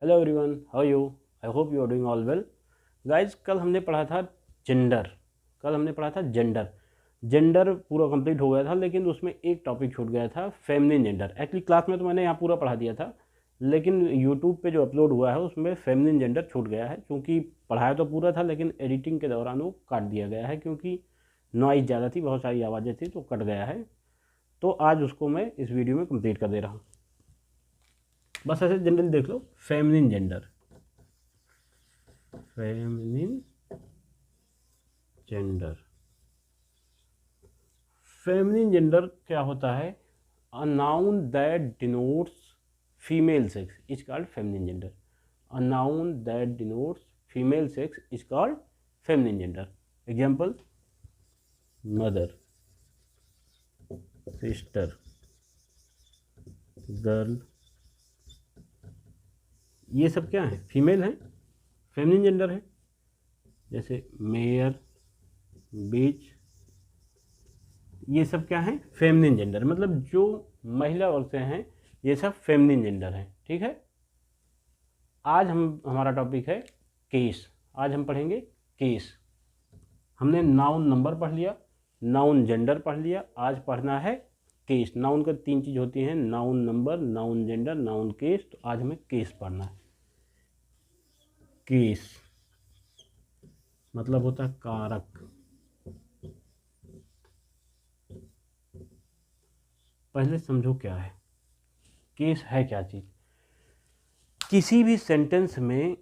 Hello everyone, how you? I hope you are doing all well. Guys, कल हमने पढ़ा था जेंडर। जेंडर पूरा कंप्लीट हो गया था, लेकिन उसमें एक टॉपिक छूट गया था, फेमिनिन जेंडर। एक्चुअली क्लास में तो मैंने यहाँ पूरा पढ़ा दिया था, लेकिन यूट्यूब पे जो अपलोड हुआ है उसमें फेमिनिन जेंडर छूट गया है। क्योंकि पढ़ाया तो पूरा था, लेकिन एडिटिंग के दौरान वो काट दिया गया है, क्योंकि नॉइज़ ज़्यादा थी, बहुत सारी आवाज़ें थी, तो कट गया है। तो आज उसको मैं इस वीडियो में कंप्लीट कर दे रहा हूँ। बस ऐसे जनरली देख लो, feminine gender. Feminine gender. Feminine gender क्या होता है? A noun that denotes female sex is called feminine gender. A noun that denotes female sex is called feminine gender. Example: mother, sister, girl. ये सब क्या है? Female है, feminine gender है। जैसे मेयर, बीच, ये सब क्या है? Feminine gender. मतलब जो महिला औरतें हैं, ये सब फेमिनिन जेंडर हैं। ठीक है। आज हमारा टॉपिक है केस। आज हम पढ़ेंगे केस। हमने नाउन नंबर पढ़ लिया, नाउन जेंडर पढ़ लिया। आज पढ़ना है केस। नाउन का 3 चीज़ होती हैं: noun number, noun gender, noun case. तो आज हमें केस पढ़ना है। केस मतलब होता है कारक। पहले समझो क्या है केस, है क्या चीज़। किसी भी सेंटेंस में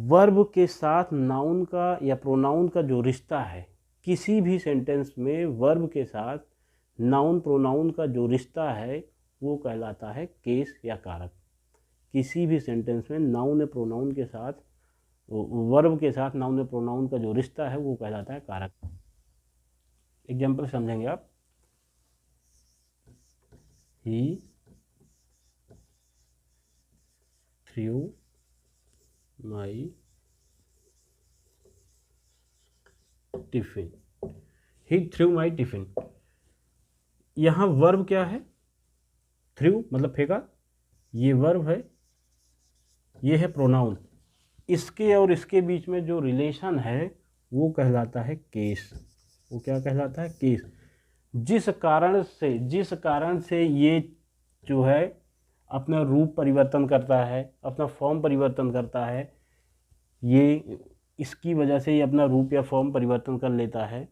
वर्ब के साथ नाउन का या प्रोनाउन का जो रिश्ता है, किसी भी सेंटेंस में वर्ब के साथ नाउन प्रोनाउन का जो रिश्ता है, वो कहलाता है केस या कारक। किसी भी सेंटेंस में नाउन या प्रोनाउन के साथ, वर्ब के साथ नाउन या प्रोनाउन का जो रिश्ता है, वो कहलाता है कारक। एग्जाम्पल समझेंगे आप। He through my tiffin. He through my tiffin. यहाँ वर्ब क्या है? थ्रू मतलब फेंका, ये वर्ब है, ये है प्रोनाउन। इसके और इसके बीच में जो रिलेशन है वो कहलाता है केस। वो क्या कहलाता है? केस। जिस कारण से ये जो है अपना रूप परिवर्तन करता है, अपना फॉर्म परिवर्तन करता है, ये इसकी वजह से ये अपना रूप या फॉर्म परिवर्तन कर लेता है,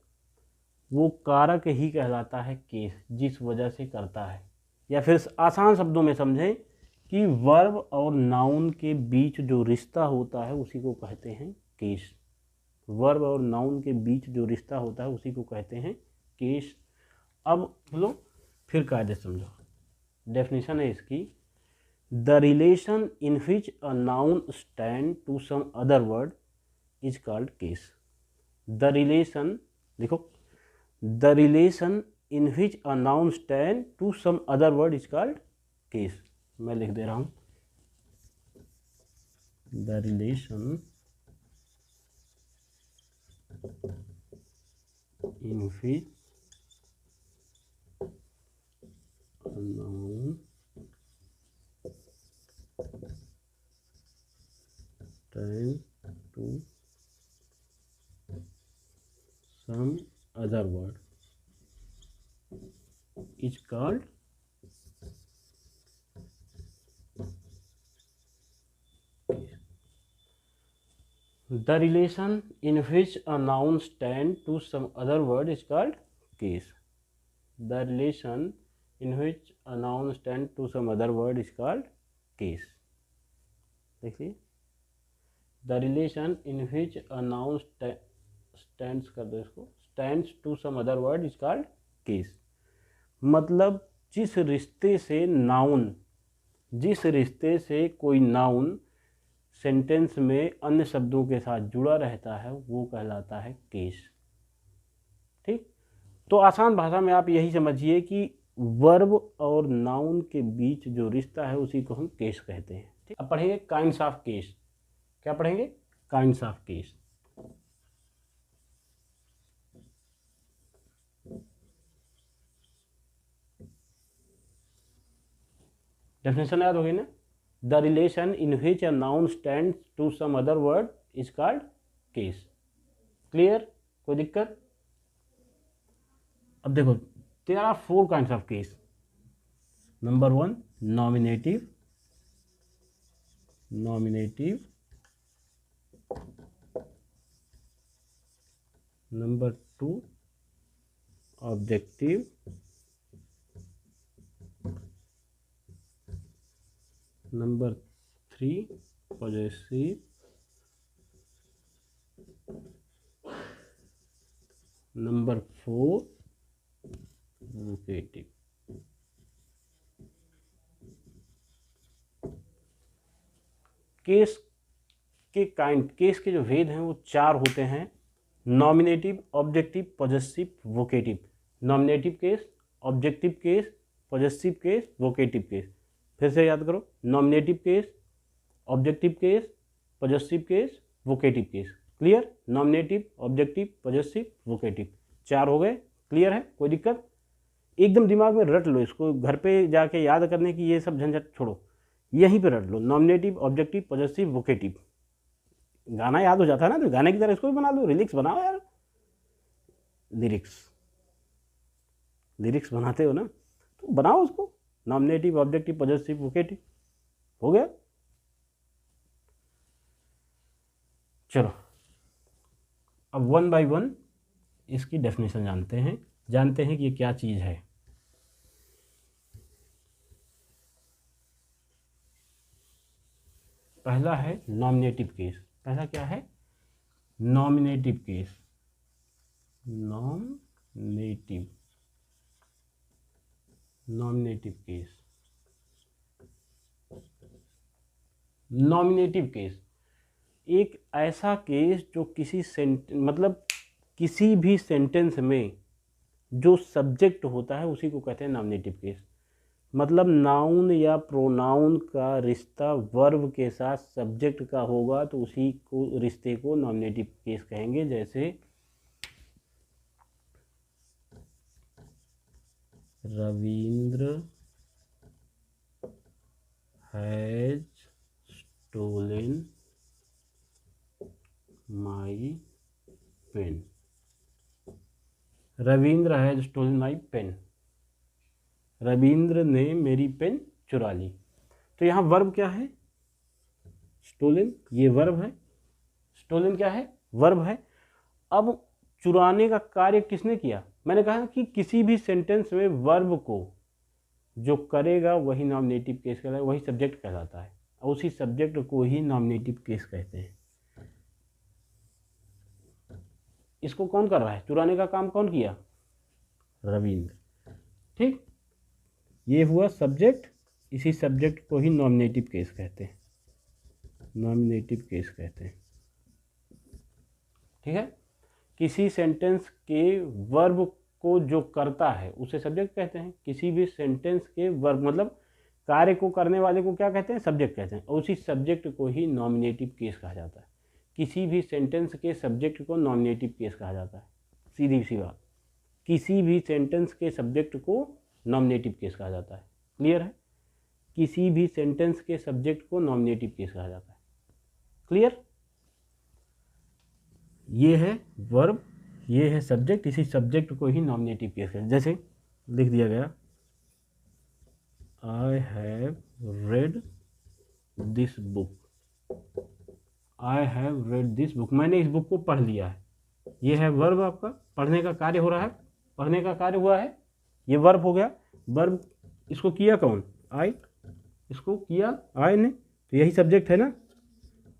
वो कारक ही कहलाता है केस। जिस वजह से करता है, या फिर आसान शब्दों में समझें कि वर्ब और नाउन के बीच जो रिश्ता होता है उसी को कहते हैं केस। वर्ब और नाउन के बीच जो रिश्ता होता है उसी को कहते हैं केस। अब बोलो, फिर कायदे समझो। डेफिनेशन है इसकी: the relation in which a noun stand to some other word is called case. The relation, देखो, the relation in which a noun stand to some other word is called case. मैं लिख दे रहा हूं: the relation in which a noun tend to some other word is called the relation in which a noun stand to some other word is called case. The relation in which a noun stand to some other word is called case. देखिए, the relation in which a noun stands, कर दो इसको, stands to some other word is called case. मतलब जिस रिश्ते से कोई noun sentence में अन्य शब्दों के साथ जुड़ा रहता है वो कहलाता है केस। ठीक। तो आसान भाषा में आप यही समझिए कि वर्ब और नाउन के बीच जो रिश्ता है उसी को हम केस कहते हैं। ठीक। अब पढ़ेंगे काइंड्स ऑफ केस। क्या पढ़ेंगे? Kinds of case. डेफिनेशन याद हो गई ना? The relation in which a noun stand to some other word is called case. Clear? कोई दिक्कत? अब देखो, there are 4 kinds of case. Number 1 nominative, number 2 objective, number 3 possessive, number 4 vocative. Case के जो भेद हैं वो 4 होते हैं, nominative, objective, possessive, vocative. Nominative case, objective case, possessive case, vocative case. फिर से याद करो, nominative case, objective case, possessive case, vocative case. Clear? Nominative, objective, possessive, vocative, 4 हो गए। क्लियर है? कोई दिक्कत? एकदम दिमाग में रट लो इसको, घर पे जाके याद करने की ये सब झंझट छोड़ो, यहीं पे रट लो, नॉमिनेटिव, ऑब्जेक्टिव, पॉजेसिव, वोकेटिव। गाना याद हो जाता है ना, तो गाने की तरह इसको भी बना लो, लिरिक्स बनाओ यार। लिरिक्स बनाते हो ना, तो बनाओ उसको, नॉमिनेटिव, ऑब्जेक्टिव, पॉजेसिव, वोकेटिव। हो गया? चलो अब 1 बाय 1 इसकी डेफिनेशन जानते हैं कि ये क्या चीज़ है। पहला है नॉमिनेटिव केस। पहला क्या है? Nominative case. Nominative case. Nominative case एक ऐसा केस जो किसी भी सेंटेंस में जो सब्जेक्ट होता है उसी को कहते हैं नॉमिनेटिव केस। मतलब नाउन या प्रोनाउन का रिश्ता वर्ब के साथ सब्जेक्ट का होगा तो उसी को रिश्ते को नॉमिनेटिव केस कहेंगे। जैसे Ravindra has stolen my pen. Ravindra has stolen my pen, Ravindra ने मेरी पेन चुरा ली। तो यहाँ वर्ब क्या है? स्टोलन, ये वर्ब है। स्टोलन क्या है? वर्ब है। अब चुराने का कार्य किसने किया? मैंने कहा कि किसी भी सेंटेंस में वर्ब को जो करेगा वही नॉमिनेटिव केस कहलाता है, वही सब्जेक्ट कहलाता है, और उसी सब्जेक्ट को ही नॉमिनेटिव केस कहते हैं। इसको कौन कर रहा है? चुराने का काम कौन किया? रविंद्र। ठीक, ये हुआ सब्जेक्ट, इसी सब्जेक्ट को ही नॉमिनेटिव केस कहते हैं, नॉमिनेटिव केस कहते हैं। ठीक है, किसी सेंटेंस के वर्ब को जो करता है उसे सब्जेक्ट कहते हैं। किसी भी सेंटेंस के वर्ब मतलब कार्य को करने वाले को क्या कहते हैं? सब्जेक्ट कहते हैं, और उसी सब्जेक्ट को ही नॉमिनेटिव केस कहा जाता है। किसी भी सेंटेंस के सब्जेक्ट को नॉमिनेटिव केस कहा जाता है। सीधी सी बात, किसी भी सेंटेंस के सब्जेक्ट को नॉमिनेटिव केस कहा जाता है। क्लियर है? किसी भी सेंटेंस के सब्जेक्ट को नॉमिनेटिव केस कहा जाता है। क्लियर? ये है वर्ब, ये है सब्जेक्ट, इसी सब्जेक्ट को ही नॉमिनेटिव केस कहते हैं। जैसे लिख दिया गया, I have read this book. I have read this book, मैंने इस बुक को पढ़ लिया है। ये है वर्ब, आपका पढ़ने का कार्य हो रहा है, पढ़ने का कार्य हुआ है, ये वर्ब हो गया। वर्ब इसको किया कौन? आई। इसको किया आई ने, तो यही सब्जेक्ट है ना,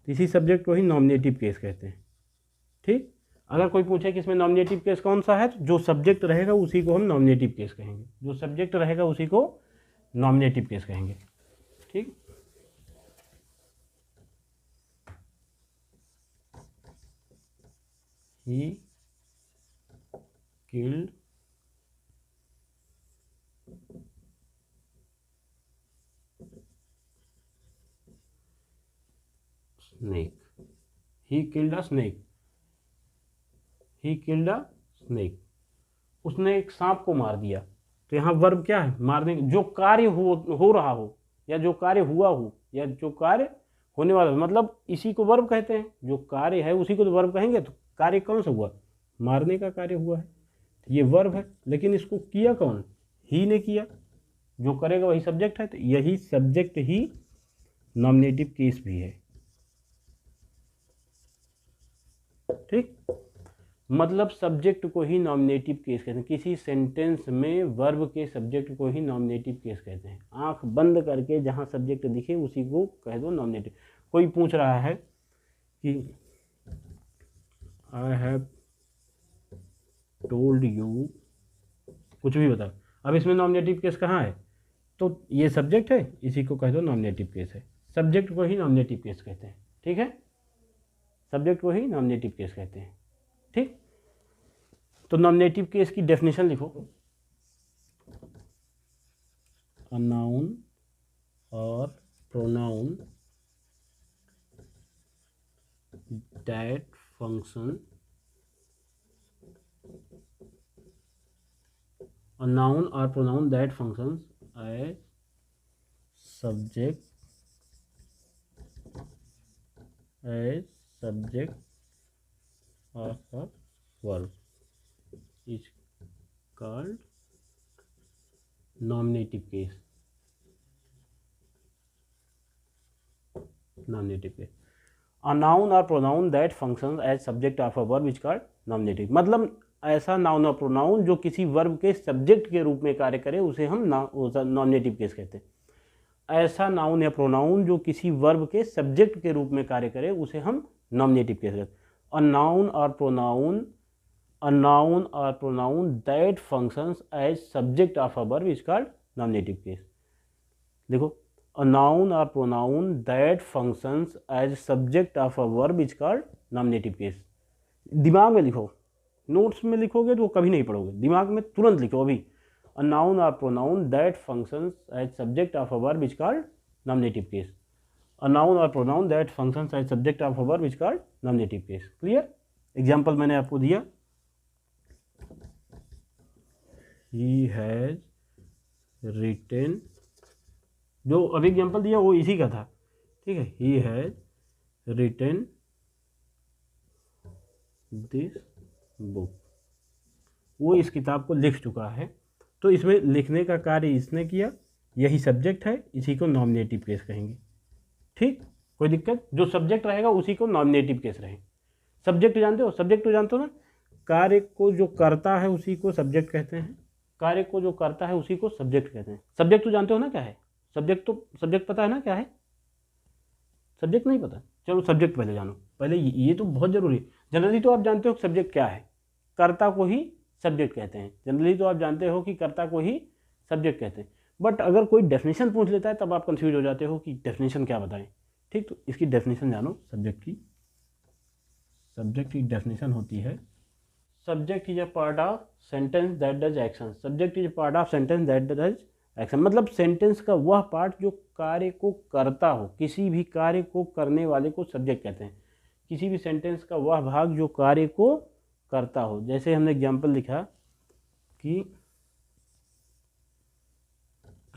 इसी सब्जेक्ट को ही नॉमिनेटिव केस कहते हैं। ठीक, अगर कोई पूछे कि इसमें नॉमिनेटिव केस कौन सा है, तो जो सब्जेक्ट रहेगा उसी को हम नॉमिनेटिव केस कहेंगे, जो सब्जेक्ट रहेगा उसी को नॉमिनेटिव केस कहेंगे। ठीक, he killed snake, he killed a snake, he killed a snake, उसने एक सांप को मार दिया। तो यहाँ वर्ब क्या है? मारने, जो कार्य हो रहा हो या जो कार्य हुआ हो या जो कार्य होने वाला, मतलब इसी को वर्ब कहते हैं। जो कार्य है उसी को तो वर्ब कहेंगे। तो कार्य कौन सा हुआ? मारने का कार्य हुआ है, तो ये वर्ब है। लेकिन इसको किया कौन? ही ने किया। जो करेगा वही सब्जेक्ट है, तो यही सब्जेक्ट ही नॉमिनेटिव केस भी है। ठीक, मतलब सब्जेक्ट को ही नॉमिनेटिव केस कहते हैं। किसी सेंटेंस में वर्ब के सब्जेक्ट को ही नॉमिनेटिव केस कहते हैं। आंख बंद करके जहां सब्जेक्ट दिखे उसी को कह दो नॉमिनेटिव। कोई पूछ रहा है कि आई हैव टोल्ड यू, कुछ भी बता, अब इसमें नॉमिनेटिव केस कहाँ है? तो ये सब्जेक्ट है, इसी को कह दो नॉमिनेटिव केस है। सब्जेक्ट को ही नॉमिनेटिव केस कहते हैं। ठीक है, सब्जेक्ट को ही नॉमिनेटिव केस कहते हैं। ठीक, तो नॉमिनेटिव केस की डेफिनेशन लिखो। अ नाउन और pronoun that function, a noun or pronoun that functions as subject of a verb is called nominative case. Nominative case. A noun or pronoun that functions as subject of a verb is called nominative. मतलब ऐसा noun और pronoun जो किसी verb के subject के रूप में कार्य करे उसे हम नॉमिनेटिव केस कहते हैं। ऐसा नाउन या प्रोनाउन जो किसी वर्ब के सब्जेक्ट के रूप में कार्य करे उसे हम नॉमिनेटिव केस कहते हैं। अ नाउन और pronoun that functions as subject of a verb is called nominative case. देखो, अ नाउन और pronoun that functions as subject of a verb is called nominative case. दिमाग में लिखो, नोट्स में लिखोगे तो कभी नहीं पढ़ोगे, दिमाग में तुरंत लिखो अभी। अ नाउन और pronoun that functions as subject of a verb is called nominative case. A noun और pronoun that functions as subject of a verb is called nominative case. Clear? Example मैंने आपको दिया, ही हैज रिटेन, जो अभी example दिया वो इसी का था। ठीक है, he has retain this book, वो इस किताब को लिख चुका है। तो इसमें लिखने का कार्य इसने किया, यही सब्जेक्ट है, इसी को नॉमिनेटिव केस कहेंगे। ठीक, कोई दिक्कत? जो सब्जेक्ट रहेगा उसी को नॉमिनेटिव केस रहे। सब्जेक्ट जानते हो? सब्जेक्ट तो जानते हो ना, कार्य को जो करता है उसी को सब्जेक्ट कहते हैं। कार्य को जो करता है उसी को सब्जेक्ट कहते हैं। सब्जेक्ट तो जानते हो ना क्या है? सब्जेक्ट पता है ना क्या है? सब्जेक्ट नहीं पता? चलो सब्जेक्ट पहले जानो। पहले ये तो बहुत जरूरी है। जनरली तो आप जानते हो सब्जेक्ट क्या है, कर्ता को ही सब्जेक्ट कहते हैं। जनरली तो आप जानते हो कि कर्ता को ही सब्जेक्ट कहते हैं। बट अगर कोई डेफिनेशन पूछ लेता है तब आप कंफ्यूज हो जाते हो कि डेफिनेशन क्या बताएं। ठीक, तो इसकी डेफिनेशन जानो सब्जेक्ट की। सब्जेक्ट की डेफिनेशन होती है, subject is a part of sentence that does action. Subject is a part of sentence that does action, मतलब सेंटेंस का वह पार्ट जो कार्य को करता हो। किसी भी कार्य को करने वाले को सब्जेक्ट कहते हैं। किसी भी सेंटेंस का वह भाग जो कार्य को करता हो। जैसे हमने एग्जाम्पल लिखा कि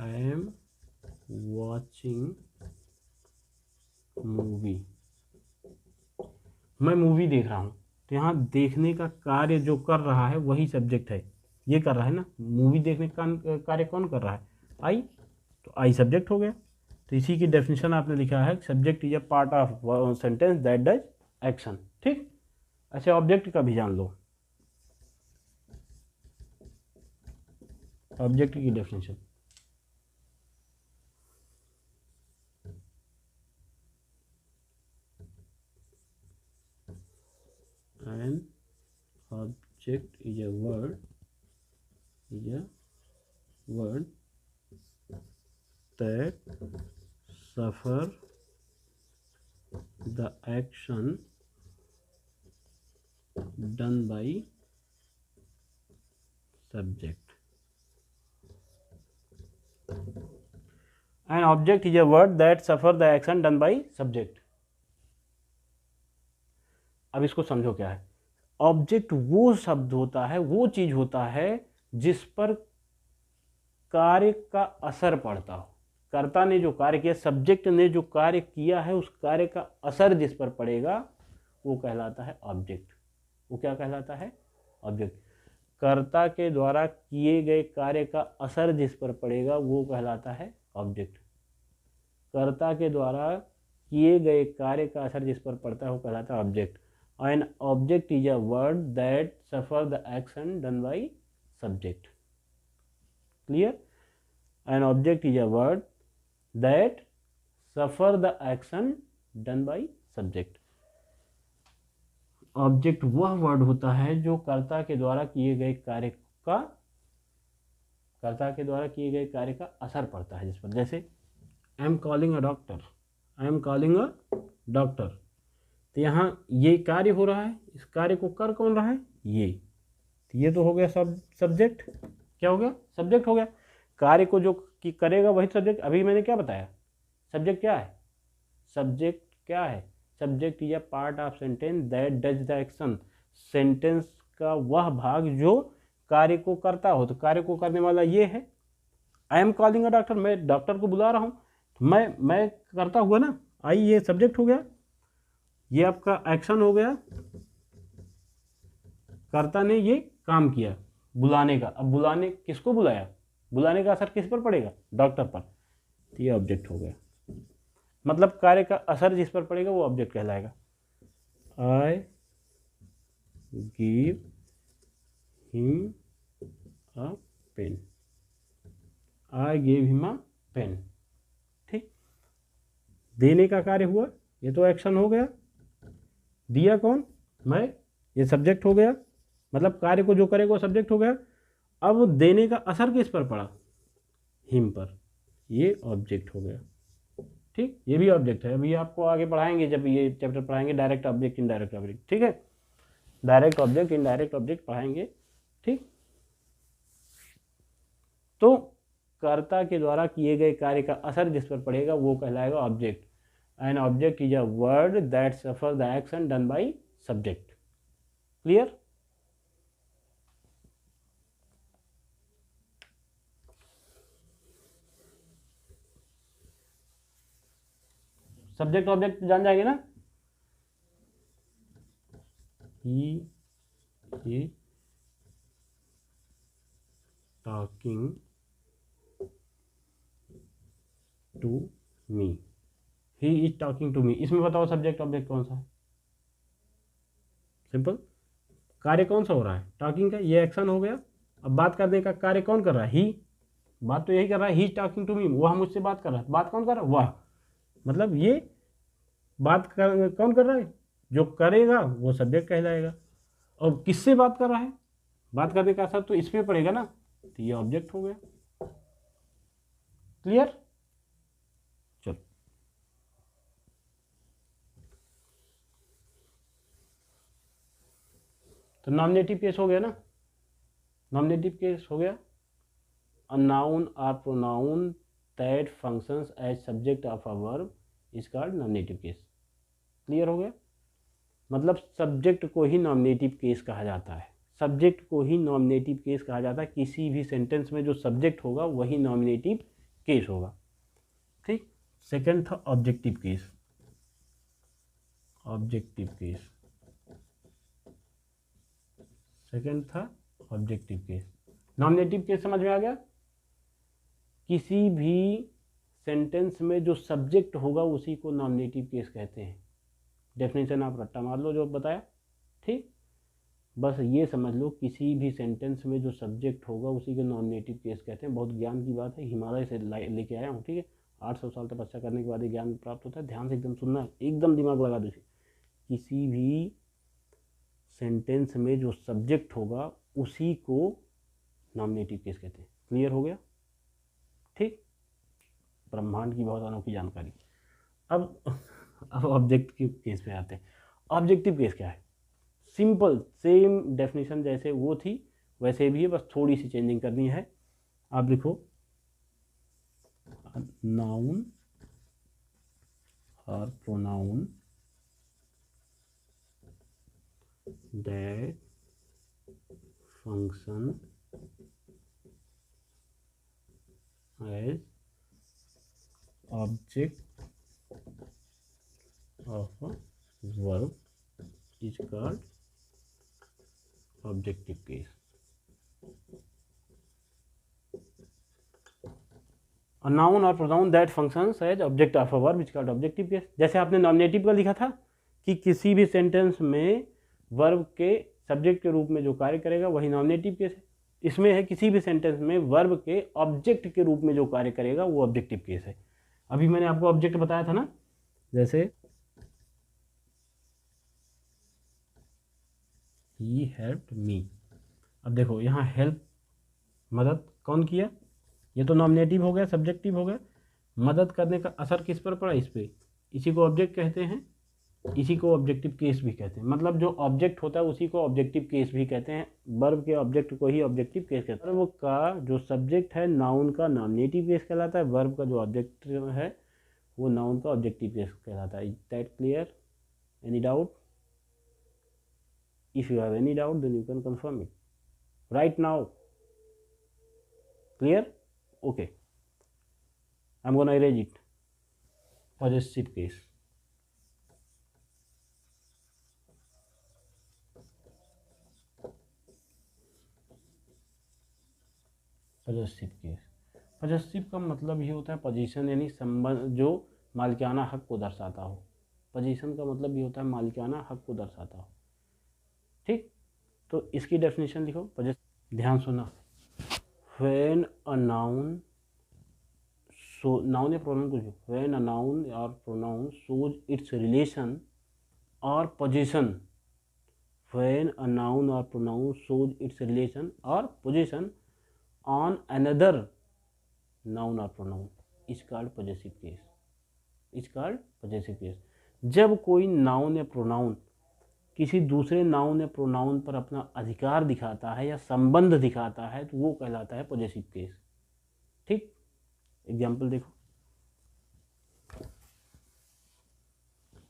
आई एम वॉचिंग मूवी, मैं मूवी देख रहा हूँ। तो यहाँ देखने का कार्य जो कर रहा है वही सब्जेक्ट है। ये कर रहा है ना, मूवी देखने का कार्य कौन कर रहा है? आई, तो आई सब्जेक्ट हो गया। तो इसी की डेफिनेशन आपने लिखा है, subject is a part of sentence that does action. ठीक, अच्छा ऑब्जेक्ट का भी जान लो। ऑब्जेक्ट की definition, an object is a word that suffer the action done by subject. An object is a word that suffer the action done by subject. अब इसको समझो क्या है। ऑब्जेक्ट वो शब्द होता है, वो चीज होता है जिस पर कार्य का असर पड़ता हो। कर्ता ने जो कार्य किया, सब्जेक्ट ने जो कार्य किया है, उस कार्य का असर जिस पर पड़ेगा वो कहलाता है ऑब्जेक्ट। वो क्या कहलाता है? ऑब्जेक्ट। कर्ता के द्वारा किए गए कार्य का असर जिस पर पड़ेगा वो कहलाता है ऑब्जेक्ट। कर्ता के द्वारा किए गए कार्य का असर जिस पर पड़ता है वो कहलाता है object. An object is a word that suffer the action done by subject. Clear? An object is a word that suffer the action done by subject. Object वह वर्ड होता है जो कर्ता के द्वारा किए गए कार्य का असर पड़ता है जिस पर। जैसे I am calling a doctor, I am calling a doctor, तो यहाँ ये कार्य हो रहा है, इस कार्य को कर कौन रहा है? ये तो हो गया सब्जेक्ट। क्या हो गया? सब्जेक्ट हो गया। कार्य को जो करेगा वही सब्जेक्ट। अभी मैंने क्या बताया? सब्जेक्ट क्या है? Subject is a part of sentence that does the action. Sentence का वह भाग जो कार्य को करता हो, तो कार्य को करने वाला ये है। I am calling a doctor, मैं डॉक्टर को बुला रहा हूँ, मैं करता हुआ ना, आई ये सब्जेक्ट हो गया, ये आपका एक्शन हो गया, कर्ता ने ये काम किया बुलाने का। अब बुलाने किसको बुलाया? बुलाने का असर किस पर पड़ेगा? डॉक्टर पर। तो ये ऑब्जेक्ट हो गया। मतलब कार्य का असर जिस पर पड़ेगा वो ऑब्जेक्ट कहलाएगा। I give him a pen, I give him a pen. ठीक, देने का कार्य हुआ, ये तो एक्शन हो गया। दिया कौन? मैं, ये सब्जेक्ट हो गया। मतलब कार्य को जो करेगा वो सब्जेक्ट हो गया। अब देने का असर किस पर पड़ा? हिम पर, ये ऑब्जेक्ट हो गया। ठीक, ये भी ऑब्जेक्ट है। अभी आपको आगे पढ़ाएंगे, जब ये चैप्टर पढ़ाएंगे डायरेक्ट ऑब्जेक्ट इनडायरेक्ट ऑब्जेक्ट। ठीक है, डायरेक्ट ऑब्जेक्ट इनडायरेक्ट ऑब्जेक्ट पढ़ाएंगे। ठीक, तो कर्ता के द्वारा किए गए कार्य का असर जिस पर पड़ेगा वो कहलाएगा object. An object is a word that suffer the action done by subject. Clear? Subject object जान जाएंगे ना? he is talking to me, he is talking to me। इसमें बताओ सब्जेक्ट ऑब्जेक्ट कौन सा है? सिंपल, कार्य कौन सा हो रहा है? टॉकिंग का, ये एक्शन हो गया। अब बात करने का कार्य कौन कर रहा है? ही। बात तो यही कर रहा है, he is talking to me, वह मुझसे बात कर रहा है। बात कौन कर रहा है? वह। मतलब ये बात कौन कर रहा है? जो करेगा वो सब्जेक्ट कहलाएगा। और किससे बात कर रहा है? बात करने का असर तो इस पे पड़ेगा ना, तो ये ऑब्जेक्ट हो गया। क्लियर? चलो, तो नॉमिनेटिव केस हो गया ना? नॉमिनेटिव केस हो गया। अ नाउन और pronoun that functions as subject of a verb is called nominative case. Clear हो गया? मतलब सब्जेक्ट को ही नॉमिनेटिव केस कहा जाता है। सब्जेक्ट को ही नॉमिनेटिव केस कहा जाता है। किसी भी सेंटेंस में जो सब्जेक्ट होगा वही नॉमिनेटिव केस होगा। ठीक, सेकंड था objective case. Objective case, second था ऑब्जेक्टिव केस। नॉमिनेटिव केस समझ में आ गया? किसी भी सेंटेंस में जो सब्जेक्ट होगा उसी को नॉमिनेटिव केस कहते हैं। डेफिनेशन आप रट्टा मार लो जो बताया। ठीक, बस ये समझ लो, किसी भी सेंटेंस में जो सब्जेक्ट होगा उसी को नॉमिनेटिव केस कहते हैं। बहुत ज्ञान की बात है, हिमालय से लेके आया हूँ। ठीक है, 800 साल तपस्या करने के बाद ये ज्ञान प्राप्त होता है। ध्यान से एकदम सुनना, एकदम दिमाग लगा दो। किसी भी सेंटेंस में जो सब्जेक्ट होगा उसी को नॉमिनेटिव केस कहते हैं। क्लियर हो गया? ठीक, ब्रह्मांड की बहुत अनोखी जानकारी। अब ऑब्जेक्टिव केस पे आते हैं। ऑब्जेक्टिव केस क्या है? सिंपल सेम डेफिनेशन जैसे वो थी वैसे भी है, बस थोड़ी सी चेंजिंग करनी है। आप लिखो नाउन और pronoun that function as object of a verb is called objective case. A noun or pronoun that functions as object of a verb is called objective case। जैसे आपने नॉमिनेटिव का लिखा था कि किसी भी सेंटेंस में वर्ब के सब्जेक्ट के रूप में जो कार्य करेगा वही नॉमिनेटिव केस है। इसमें है किसी भी सेंटेंस में वर्ब के ऑब्जेक्ट के रूप में जो कार्य करेगा वो ऑब्जेक्टिव केस है। अभी मैंने आपको ऑब्जेक्ट बताया था ना, जैसे ही हेल्प्ड मी। अब देखो यहाँ हेल्प मदद कौन किया, ये तो नॉमिनेटिव हो गया, सब्जेक्टिव हो गया। मदद करने का असर किस पर पड़ा, इस पे। इसी को ऑब्जेक्ट कहते हैं, इसी को ऑब्जेक्टिव केस भी कहते हैं। मतलब जो ऑब्जेक्ट होता है उसी को ऑब्जेक्टिव केस भी कहते हैं। वर्ब के ऑब्जेक्ट को ही ऑब्जेक्टिव केस कहते हैं। वर्ब का जो सब्जेक्ट है नाउन का नॉमिनेटिव केस कहलाता है, वर्ब का जो ऑब्जेक्ट है वो नाउन का ऑब्जेक्टिव केस कहलाता है। Is that clear? Any doubt? If you have any doubt then you can confirm it right now. Clear? Okay, I'm gonna erase it. Possessive case. Possessive case. Possessive का मतलब ये होता है position, यानी संबंध जो मालिकाना हक को दर्शाता हो। पोजीशन का मतलब ये होता है मालिकाना हक को दर्शाता हो। ठीक, तो इसकी डेफिनेशन लिखो। ध्यान सुना। When a noun, so noun या pronoun कुछ भी, when a noun or pronoun shows its relation or position, when a noun or pronoun shows its relation or position on another noun or pronoun is called possessive case, is called possessive case। जब कोई noun या pronoun किसी दूसरे noun या pronoun पर अपना अधिकार दिखाता है या संबंध दिखाता है तो वो कहलाता है पॉजिटिव केस। ठीक, एग्जाम्पल देखो,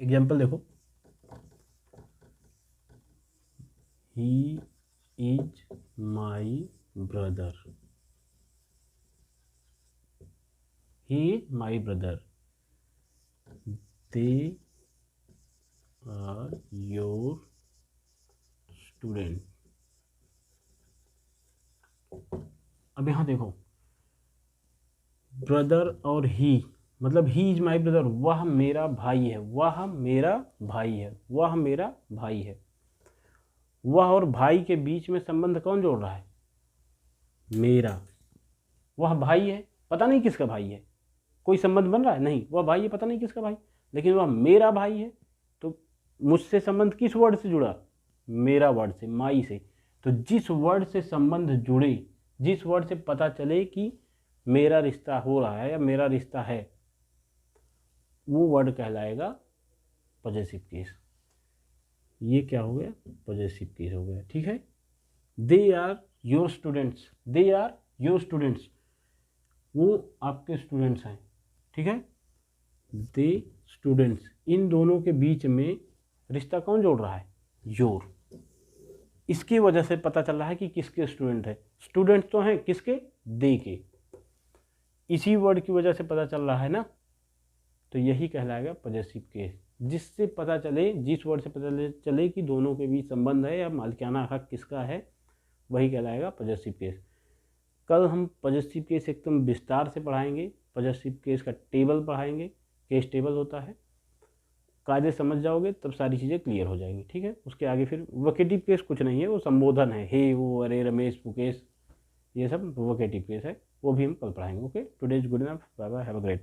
एग्जाम्पल देखो। He is my brother, he is my brother, they are your student. अब यहां देखो, ब्रदर और ही, मतलब ही इज माई ब्रदर, वह मेरा भाई है, वह मेरा भाई है, वह मेरा भाई है। वह और भाई के बीच में संबंध कौन जोड़ रहा है? मेरा। वह भाई है, पता नहीं किसका भाई है, कोई संबंध बन रहा है नहीं, वह भाई है, पता नहीं किसका भाई, लेकिन वह मेरा भाई है। तो मुझसे संबंध किस वर्ड से जुड़ा? मेरा वर्ड से, माई से। तो जिस वर्ड से संबंध जुड़े, जिस वर्ड से पता चले कि मेरा रिश्ता हो रहा है या मेरा रिश्ता है, वो वर्ड कहलाएगा पॉजिटिव केस। ये क्या हो गया? पॉजिटिव केस हो गया। ठीक है। They are your students, they are your students, वो आपके स्टूडेंट्स हैं। ठीक है। दे स्टूडेंट्स, इन दोनों के बीच में रिश्ता कौन जोड़ रहा है? योर। इसकी वजह से पता चल रहा है कि किसके स्टूडेंट है। स्टूडेंट तो हैं किसके? दे के। इसी वर्ड की वजह से पता चल रहा है ना, तो यही कहलाएगा पॉजिटिव केस। जिससे पता चले, जिस वर्ड से पता चले कि दोनों के बीच संबंध है या मालिकाना हक किसका है, वही कहलाएगा पॉजिटिव केस। कल हम पॉजिटिव केस एकदम विस्तार से पढ़ाएंगे। पॉजिटिव केस का टेबल पढ़ाएंगे, केस टेबल होता है, कायदे समझ जाओगे तब सारी चीज़ें क्लियर हो जाएंगी। ठीक है। उसके आगे फिर वोकेटिव केस कुछ नहीं है, वो संबोधन है, हे, वो, अरे, रमेश, मुकेश, ये सब वोकेटिव केस है, वो भी हम कल पढ़ाएंगे। Okay, today is good enough, bye bye, have a great time.